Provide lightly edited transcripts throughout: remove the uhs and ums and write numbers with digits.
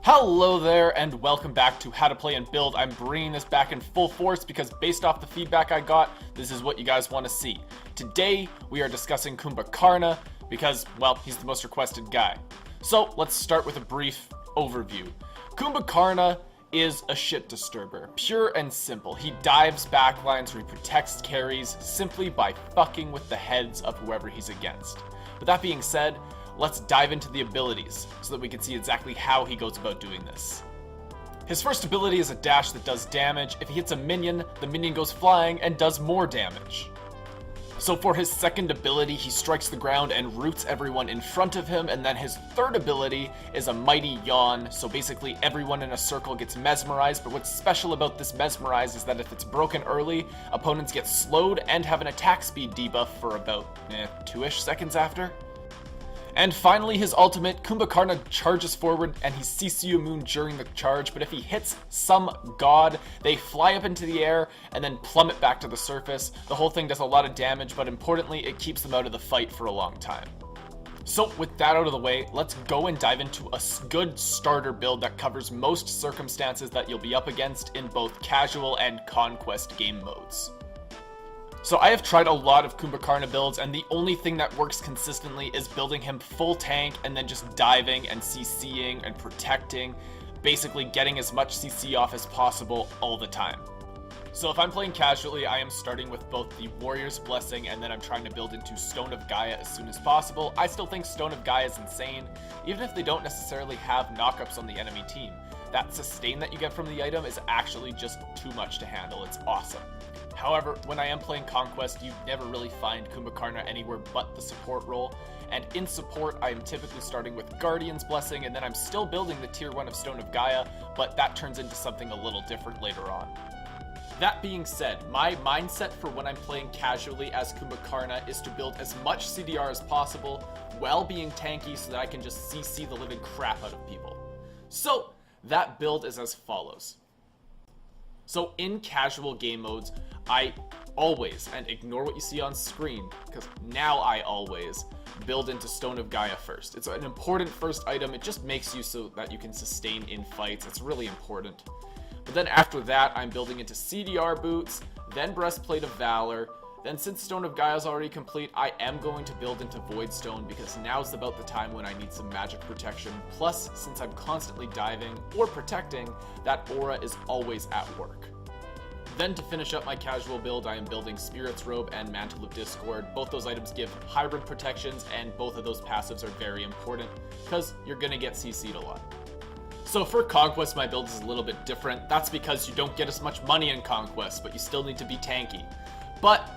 Hello there and welcome back to How to Play and Build. I'm bringing this back in full force because based off the feedback I got, this is what you guys want to see. Today we are discussing Kumbhakarna because, well, he's the most requested guy. So let's start with a brief overview. Kumbhakarna is a shit disturber, pure and simple. He dives backlines or he protects carries simply by fucking with the heads of whoever he's against. With that being said, let's dive into the abilities so that we can see exactly how he goes about doing this. His first ability is a dash that does damage. If he hits a minion, the minion goes flying and does more damage. So for his second ability, he strikes the ground and roots everyone in front of him, and then his third ability is a mighty yawn, so basically everyone in a circle gets mesmerized, but what's special about this mesmerize is that if it's broken early, opponents get slowed and have an attack speed debuff for about 2-ish seconds after. And finally, his ultimate, Kumbhakarna charges forward and he's CC immune during the charge, but if he hits some god, they fly up into the air and then plummet back to the surface. The whole thing does a lot of damage, but importantly, it keeps them out of the fight for a long time. So with that out of the way, let's go and dive into a good starter build that covers most circumstances that you'll be up against in both casual and conquest game modes. So I have tried a lot of Kumbhakarna builds, and the only thing that works consistently is building him full tank and then just diving and CCing and protecting, basically getting as much CC off as possible all the time. So if I'm playing casually, I am starting with both the Warrior's Blessing and then I'm trying to build into Stone of Gaia as soon as possible. I still think Stone of Gaia is insane, even if they don't necessarily have knockups on the enemy team. That sustain that you get from the item is actually just too much to handle. It's awesome. However, when I am playing Conquest, you never really find Kumbhakarna anywhere but the support role, and in support I am typically starting with Guardian's Blessing, and then I'm still building the tier 1 of Stone of Gaia, but that turns into something a little different later on. That being said, my mindset for when I'm playing casually as Kumbhakarna is to build as much CDR as possible while being tanky so that I can just CC the living crap out of people. So, that build is as follows. So in casual game modes, I always, and ignore what you see on screen, because now I always build into Stone of Gaia first. It's an important first item. It just makes you so that you can sustain in fights. It's really important. But then after that, I'm building into CDR boots, then Breastplate of Valor. Then since Stone of Gaia is already complete, I am going to build into Void Stone because now's about the time when I need some magic protection. Plus, since I'm constantly diving or protecting, that aura is always at work. Then to finish up my casual build, I am building Spirit's Robe and Mantle of Discord. Both those items give hybrid protections, and both of those passives are very important because you're going to get CC'd a lot. So for Conquest, my build is a little bit different. That's because you don't get as much money in Conquest, but you still need to be tanky. But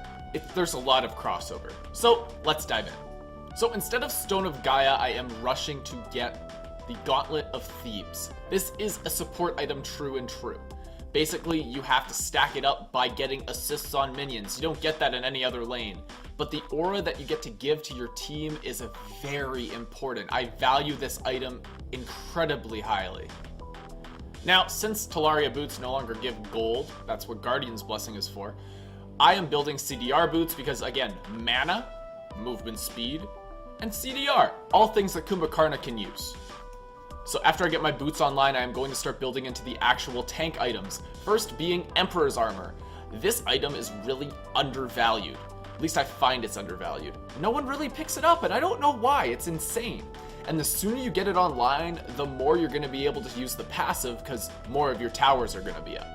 there's a lot of crossover. So let's dive in. So instead of Stone of Gaia, I am rushing to get the Gauntlet of Thebes. This is a support item true and true. Basically, you have to stack it up by getting assists on minions. You don't get that in any other lane. But the aura that you get to give to your team is very important. I value this item incredibly highly. Now, since Talaria boots no longer give gold, that's what Guardian's Blessing is for, I am building CDR boots because, again, mana, movement speed, and CDR, all things that Kumbhakarna can use. So after I get my boots online, I am going to start building into the actual tank items. First being Emperor's Armor. This item is really undervalued. At least I find it's undervalued. No one really picks it up, and I don't know why. It's insane. And the sooner you get it online, the more you're going to be able to use the passive because more of your towers are going to be up.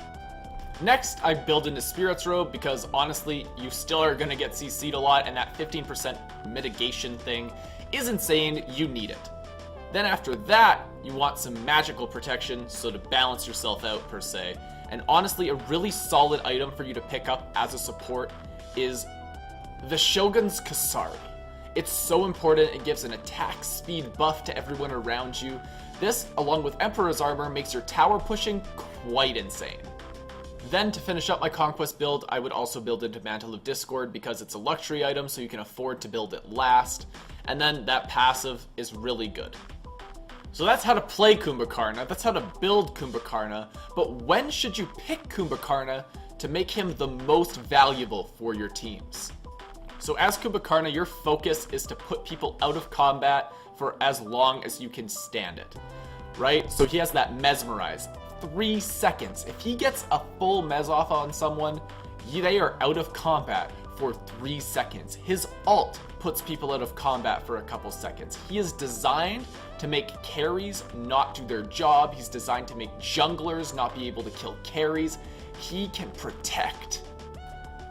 Next, I build into Spirit's Robe because honestly, you still are going to get CC'd a lot, and that 15% mitigation thing is insane. You need it. Then after that, you want some magical protection, so to balance yourself out per se. And honestly, a really solid item for you to pick up as a support is the Shogun's Kasari. It's so important, it gives an attack speed buff to everyone around you. This, along with Emperor's Armor, makes your tower pushing quite insane. Then to finish up my Conquest build, I would also build into Mantle of Discord because it's a luxury item, so you can afford to build it last. And then that passive is really good. So that's how to play Kumbhakarna, that's how to build Kumbhakarna, but when should you pick Kumbhakarna to make him the most valuable for your teams? So as Kumbhakarna, your focus is to put people out of combat for as long as you can stand it. right? So he has that mesmerize. 3 seconds. If he gets a full mez off on someone, they are out of combat for 3 seconds. His ult puts people out of combat for a couple seconds. He is designed to make carries not do their job. He's designed to make junglers not be able to kill carries. He can protect.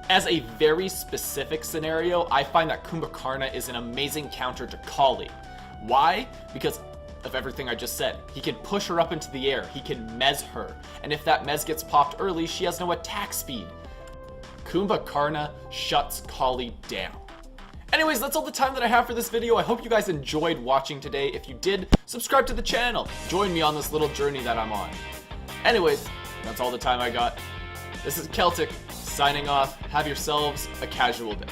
As a very specific scenario, I find that Kumbhakarna is an amazing counter to Kali. Why? Because of everything I just said. He can push her up into the air. He can mez her. And if that mez gets popped early, she has no attack speed. Kumbhakarna shuts Kali down. Anyways, that's all the time that I have for this video. I hope you guys enjoyed watching today. If you did, subscribe to the channel. Join me on this little journey that I'm on. Anyways, that's all the time I got. This is Keltick, signing off. Have yourselves a casual day.